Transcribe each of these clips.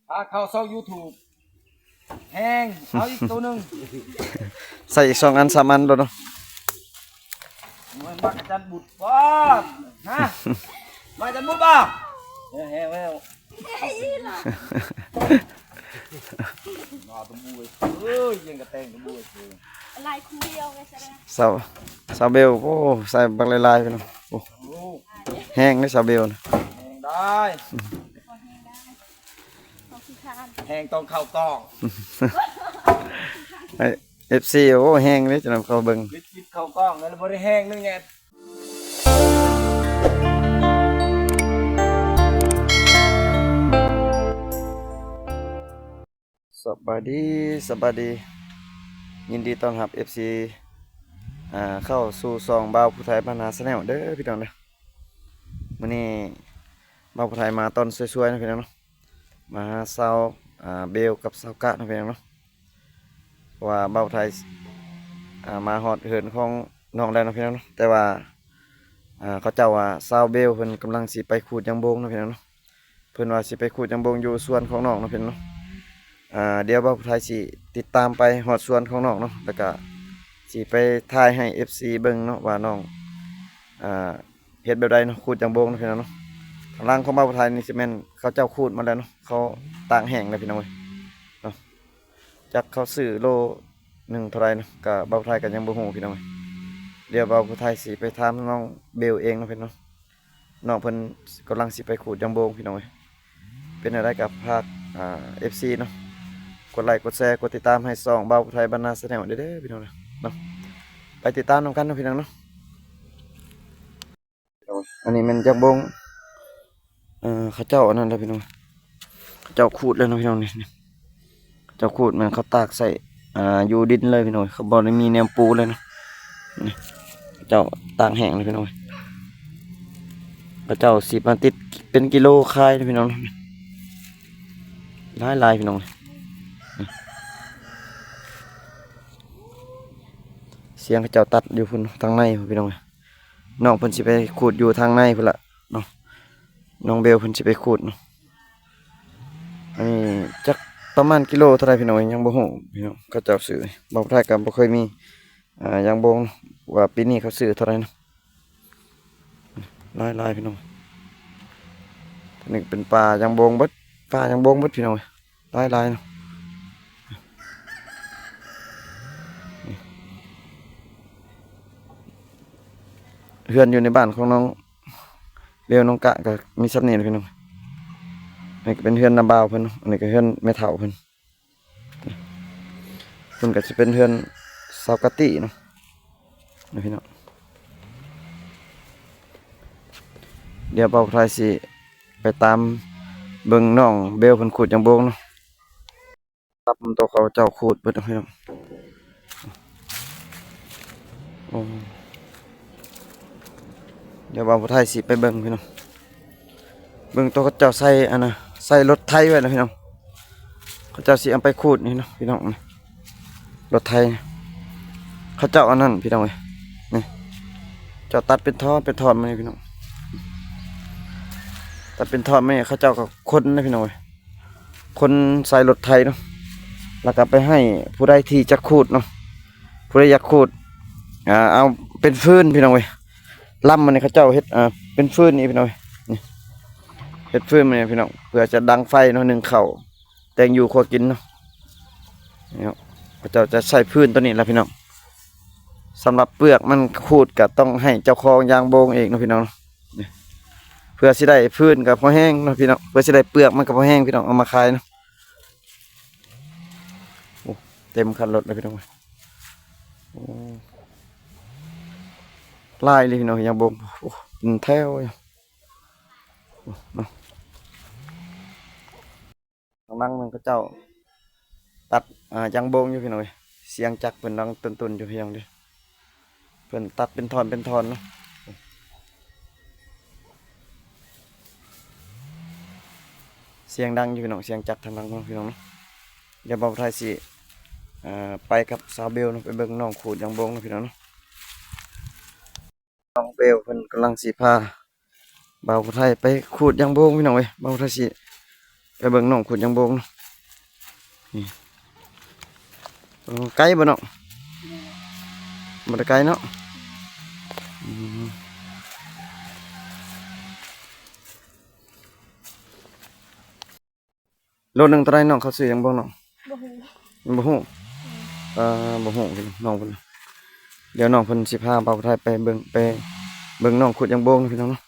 พาเข้าช่อง YouTube แห้งเอาอีกตัวหนึง ใส่อีก2 อัน 3 อันโดดเนาะ มันมาอาจารย์บุตรบ่ฮะมาอาจารย์บุตรบ่แห้งแล้วมาตุ้มบุ้ยยังกระแตงตุ้มบุ้ย ลายคู่เดียวไงใช่ไหม สาวเบลโอ้ใส่บักลายๆไปเนาะโอ้แห้งได้สาวเบลนะ แห้งได้ พอแห้งได้พอขี้คาน แห้งต้องเข้าต้อง ไอ้ FC โอ้แห้งเลยจะนำเข้าเบิ่ง ลิดเข้ากล้องแล้วบ่ได้แห้งนึงไง สบายดียินดีต้อนรับ FC เข้าสู่ซองบ่าวผู้ไทยบ้านนาแนลเด้อพี่น้องเด้อมื้อนี้บ่าวผู้ไทยมาตอนสวยๆนะพี่น้องเนาะมาหาสาวเบลกับสาวกะนะพี่น้องเนาะเพราะว่าบ่าวผู้ไทยมาฮอดเหินของน้องแล้วนะพี่น้องเนาะแต่ว่าเขาเจ้าว่าสาวเบลเพิ่นกำลังสิไปขูดยางบงนะพี่น้องเนาะเพิ่นว่าสิไปขูดยางบงอยู่สวนของน้องนะพี่น้องเนาะเดี๋ยวบ่าวผู้ไทยสิติดตามไปฮอดสวนของน้องเนาะแล้วก็สิไปถ่ายให้ FC เบิ่งเนาะว่าน้องเฮ็ดแบบใดเนาะขูดยางบงนะพี่น้องเนาะทางล่างของบ่าวผู้ไทยนี่สิแม่นเขาเจ้าขูดมาแล้วเนาะเขาตากแห้งแล้วพี่น้องเอ้ยเนาะจักเขาซื้อโลหนึ่งเท่าไรเนาะก็บ่าวผู้ไทยก็ยังบ่ฮู้พี่น้องเอ้ยเดี๋ยวบ่าวผู้ไทยสิไปถามน้องเบลเองเนาะพี่น้องน้องเพิ่นกำลังสิไปขูดยางบงพี่น้องเอ้ยเป็นอะไรกับภาคFC เนาะกดไลค์กดแชร์กดติดตามให้ช่องบ่าวผู้ไทยบ้านนาแนลเด้อพี่น้องเนาะไปติดตามนำกันเนาะพี่น้องเนาะอันนี้มันจักบงเขาเจ้าอันนั้นแล้วพี่น้องเขาเจ้าขูดแล้วเนาะพี่น้องนี่เขาเจ้าขูดมันเขาตากใส่อยู่ดินเลยพี่น้องเขาบ่ได้มีแนวปูเลยเนาะนี่เขาเจ้าตากแห้งเลยพี่น้องเขาเจ้าสิมาติดเป็นกิโลขายเลยพี่น้องหลายๆพี่น้องเสียงเขาเจ้าตัดอยู่พุ่นทางในพี่น้องน้องเพิ่นสิไปขูดอยู่ทางในพุ่นละเนาะน้องเบลเพิ่นสิไปขูดเนาะอันนี้จักประมาณกิโลเท่าไรพี่น้องยังบ่ฮู้พี่น้องเขาเจ้าซื้อบ่ได้ก็บ่เคยมียางบงว่าปีนี้เขาซื้อเท่าไรเนาะหลายๆพี่น้องนี่เป็นปลายางบงเบิดปลายางบงเบิดพี่น้องหลายๆเนาะเฮือนอยู่ในบ้านของน้องเบลน้องกะก็มีซับนี่พี่น้องนี่ก็เป็นเฮือนนาบ่าวเพิ่นอันนี้ก็เฮือนแม่เฒ่าเพิ่นเพิ่นก็สิเป็นเฮือนซาวกะติเนาะนี่พี่น้องเดี๋ยวบ่าวไทยสิไปตามเบิ่งน้องเบลเพิ่นขูดยางบงเนาะครับมันตัวเขาเจ้าขูดเบิดพี่น้องโอ้เดี๋ยวบ่าวไทยสิไปเบิ่งพี่น้องเบิ่งตัวเขาเจ้าใส่อันน่ะใส่รถไถไว้นะพี่น้องเขาเจ้าสิเอาไปขูดนี่เนาะพี่น้องรถไถเขาเจ้าอันนั้นพี่น้องเอ้ยนี่เจ้าตัดเป็นท่อนมานี่พี่น้องตัดเป็นท่อนมานี่เขาเจ้าก็คนนะพี่น้องเอ้ยคนใส่รถไถเนาะแล้วก็ไปให้ผู้ใดที่จะขูดเนาะผู้ใดอยากขูดเอาเป็นฟืนพี่น้องเอ้ยลำมันนี่เขาเจ้าเฮ็ดเป็นฟืนนี่พี่น้องเอ้ยนี่เฮ็ดฟืนมันนี่พี่น้องเพื่อจะดังไฟเนาะนึ่งข้าวแตงอยู่ครัวกินเนาะนี่เขาเจ้าจะใส่ฟืนตัวนี้แหละพี่น้องสำหรับเปลือกมันขูดก็ต้องให้เจ้าของยางบงเองเนาะพี่น้องนี่เพื่อสิได้ฟืนกับพอแห้งเนาะพี่น้องเพื่อสิได้เปลือกมันกับพอแห้งพี่น้องเอามาขายเนาะโอ้เต็มคันรถเลยพี่น้องโอ้ลายเลยพี่น้องยางบงโอ้เป็นแถวเนาะทางนั่งมันก็เจ้าตัดยางบงอยู่พี่น้องเสียงจักรเป็นดังตุนๆอยู่พี่น้องดิเพิ่นตัดเป็นท่อนเนาะเสียงดังอยู่พี่น้องเสียงจักรทางนั่งพี่น้องเนาะเดี๋ยวบ่าวไทยสิไปกับสาวเบลเนาะไปเบิ่งน้องขูดยางบงเนาะพี่น้องเนาะน้องเบลเพิ่นกำลังสิพาบ่าวไทยไปขูดยางบงพี่น้องบ่าวไทยสิไป ไปเบิ่งน้องขุดยังโบงเนาะนี่โอ้ไกลบ่เนาะบ่ได้ไกลเนาะอืมโลนึงเท่าไรน้องเขาซื้อยังบ่เนาะ บ่ฮู้ บ่ฮู้บ่ฮู้น้องเพิ่นเดี๋ยวน้องเพิ่นสิพาเบาไทยไปเบิ่งน้องขุดยังโบงพี่น้องเนาะ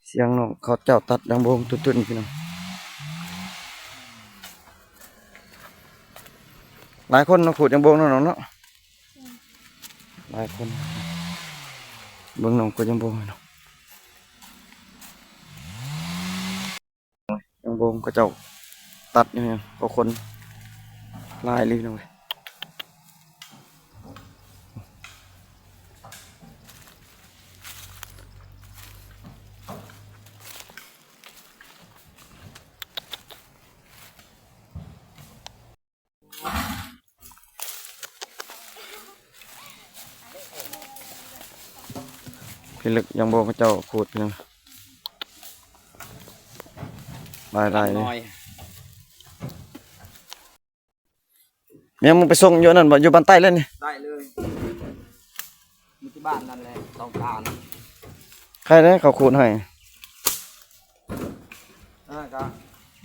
เสียงน้องเขาเจ้าตัดยังโบงตุ้นๆพี่น้องหลายคนน้องขุดยังโบงเนาะน้องเนาะหลายคนเบิ่งน้องขุดยังโบงเนาะยังโบงเขาเจ้าตัดอยู่เนี่ยก็คนหลายเลยพี่น้องเว้ยพี่ลึกยังโบงเขาเจ้าขูดพี่น้องหลายเลย น้อย เมียมึงไปส่งอยู่นั่นบ่อยู่บ้านใต้เลยนี่ ได้เลยมีที่บ้านนั่นแหละต้องการ ใครได้เขาขูดให้ ก็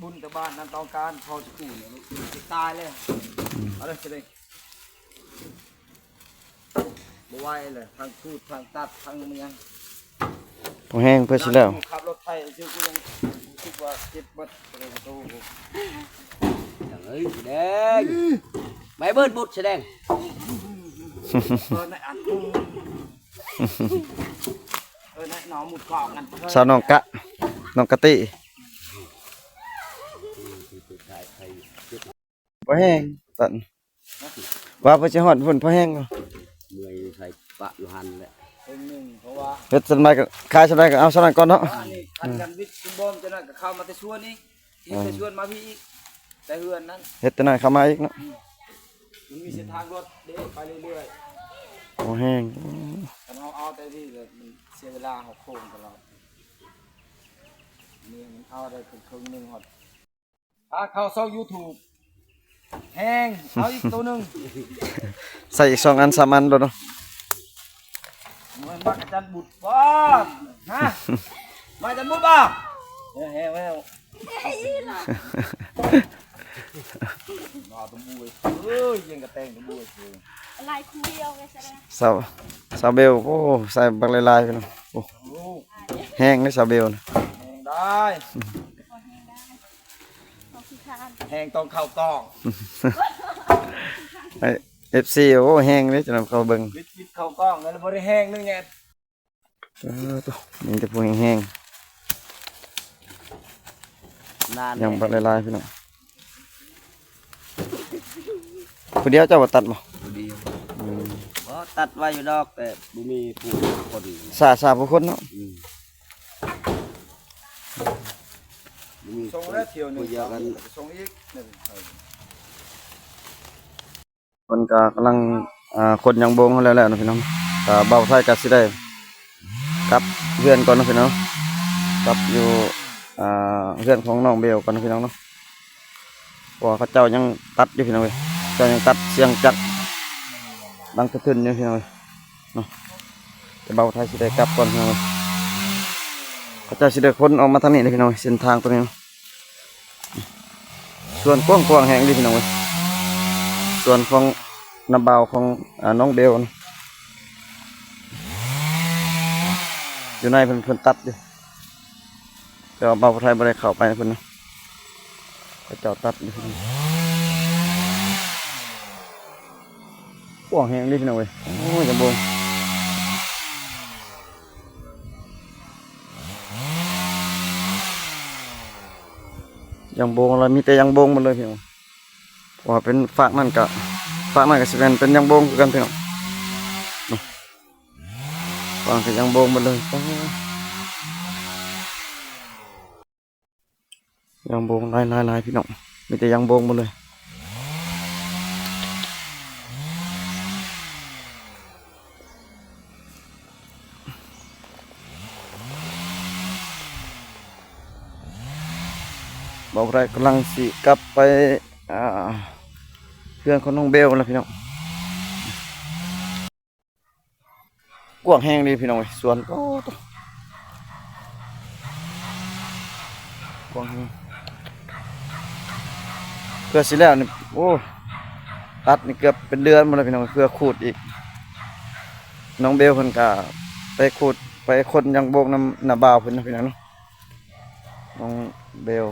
บุญแต่บ้านนั้นต้องการพอจะกูเนี่ยจะตายเลยเอาเลยจะได้บ่ไหวเลยทางพูดทางตัดทางเมือง พอแห้งเพื่อสิแล้ว ขับรถไทยชื่อกูยังคิดว่าเจ็บบัดเลยโต เอ้ยแดงไม่เบิดบุดแสดง ในอันในหนอหมุดกอกกัน สาวน้องกะน้องกะติพอแห้งตันว่าไปสิฮอดพุ่นพอแห้ง เมื่อยใส่ปะอยู่หันแหละ เป็นหนึ่งเพราะว่า เฮ็ดสมัยก็ขายสมัยก็เอาสมัยก่อนเนาะ อันนี้คันกันวิทย์คุณบอมจะนั่นก็เข้ามาแต่ชวนอีกแต่ชวนมาพี่อีกแต่เฮือนนั้น เฮ็ดแต่นั้นเข้ามาอีกเนาะ มันมีเส้นทางรถเด้ไปเรื่อย พอแห้ง ๆแต่เอาแต่ที่มันเสียเวลาหกโค้งตลอดนี่มันเอาได้ครึ่งนึงหมดถ้าเข้าช่อง YouTube แห้งเอาอีกตัวนึง ใส่อีก2อัน3อันโลดเนาะ มันบักอาจารย์บุตรบ่ฮะมาอาจารย์บุตรบ่เฮ้ยเฮ้ยเฮ้ยนอตัวบุ้ยเอ้ยยังกระแตงตัวบุ้ยคือ ลายคู่เดียวไงแสดง สาวเบลโอ้ใส่บักหลายๆพี่น้องโอ้ ลูก แห้งเลยสาวเบลนะ แห้งได้ พอแห้งได้พอขี้คร้าน แห้งต้องเข้ากล้อง ไอ้ FC โอ้แห้งเลยจังเขาเบิ่ง วิทเข้ากล้องแล้วบ่ได้แห้งนึงไง ตัวมีแต่พวกแห้ง นาน ๆยังบักหลายๆพี่น้องผู้เดียวเจ้าบ่ตัดบ่ เดียวบ่ตัดไว้อยู่ดอกแต่บ่มีผู้คน สาผู้คนเนาะ บ่มี ส่งแล้วเที่ยวหนึง ผู้เดียวกัน ส่งอีกหนึ่ง คนก็กำลังคนยังโบงเขาแล้วนะพี่น้องก็เบาไทยก็สิได้กลับเพื่อนก่อนนะพี่น้องกลับอยู่เพื่อนของน้องเบลก่อนนะพี่น้องเนาะเพราะว่าเขาเจ้ายังตัดอยู่พี่น้องเว้ยเจ้ายังตัดเสียงจัดดังกระทึนอยู่พี่น้องเว้ยเนาะแต่เบาไทยสิได้กลับก่อนพี่น้องเว้ยเขาเจ้าสิได้คนออกมาทางนี้นะพี่น้องเว้ยเส้นทางตัวนี้เนาะส่วนกว้างๆแห่งดีพี่น้องเว้ยส่วนของน้ำเบาของน้องเบลนะอยู่ในเพิ่นตัดอยู่แต่ว่าเบาไทยบ่ได้เข้าไปนะเพิ่นนะเขาเจ้าตัดอยู่กว้างแห่งดีพี่น้องเว้ยโอ้ยจังโบงยังโบงอะไรมีแต่ยังโบงหมดเลยพี่น้องเพราะว่าเป็นฝากนั่นก็สิเป็นยังโบงคือกันพี่น้องฝากก็ยังโบงหมดเลยยังโบงลายพี่น้องมีแต่ยังโบงหมดเลย บอกไรกำลังสิกลับไปเพื่อนของน้องเบลแล้วพี่น้องกว้างแห้งดีพี่น้องสวนโอ้กว้างแห้งเพื่อสิแล้วนี่โอ้ตัดนี่เกือบเป็นเดือนหมดแล้วพี่น้องเพื่อขูดอีกน้องเบลเพิ่นก็ไปขูดไปคนยังโบกน้ำหน้าบ่าวเพิ่นนะพี่น้องเนาะน้องเบล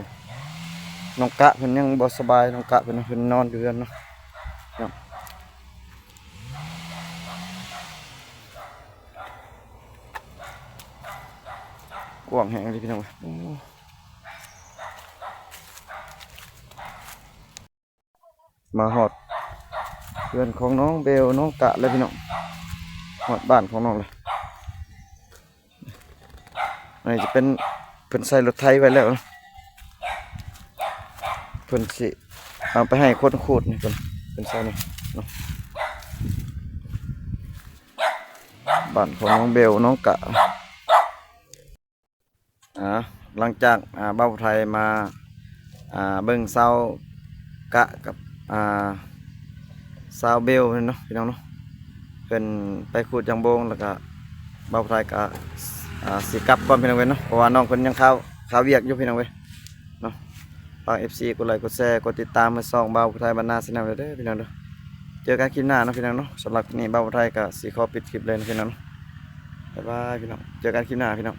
น้องกะเพิ่นยังบ่สบายน้องกะเพิ่นนอนอยู่เรือนเนาะกว้างแห้งเลยพี่น้องมาหอดเพื่อนของน้องเบลน้องกะเลยพี่น้องหอดบ้านของน้องเลยอันนี้จะเป็นเพิ่นใส่รถไถไว้แล้วนะเพิ่นสิเอาไปให้คนขูดนี่เพิ่นใส่นี่เนาะบ้านของน้องเบลน้องกะหลังจากบ้าวไทยมาเบิ่งเสากะกับสาวเบลเนาะพี่น้องเนาะเพิ่นไปขูดจังโบงแล้วก็บ้าวไทยก็สิกลับก่อนพี่น้องเว้ยเนาะเพราะว่าน้องเพิ่นยังข้าวเวียกอยู่พี่น้องเว้ยเนาะฝาก FC กดไลค์กดแชร์กดติดตามมาส่องบ้าวไทยบรรณาแนลเด้อพี่น้องเด้อเจอกันคลิปหน้าเนาะพี่น้องเนาะสำหรับนี้บ้าวไทยก็สิขอปิดคลิปเลยนะพี่น้องเนาะบ๊ายบายพี่น้องเจอกันคลิปหน้าพี่น้อง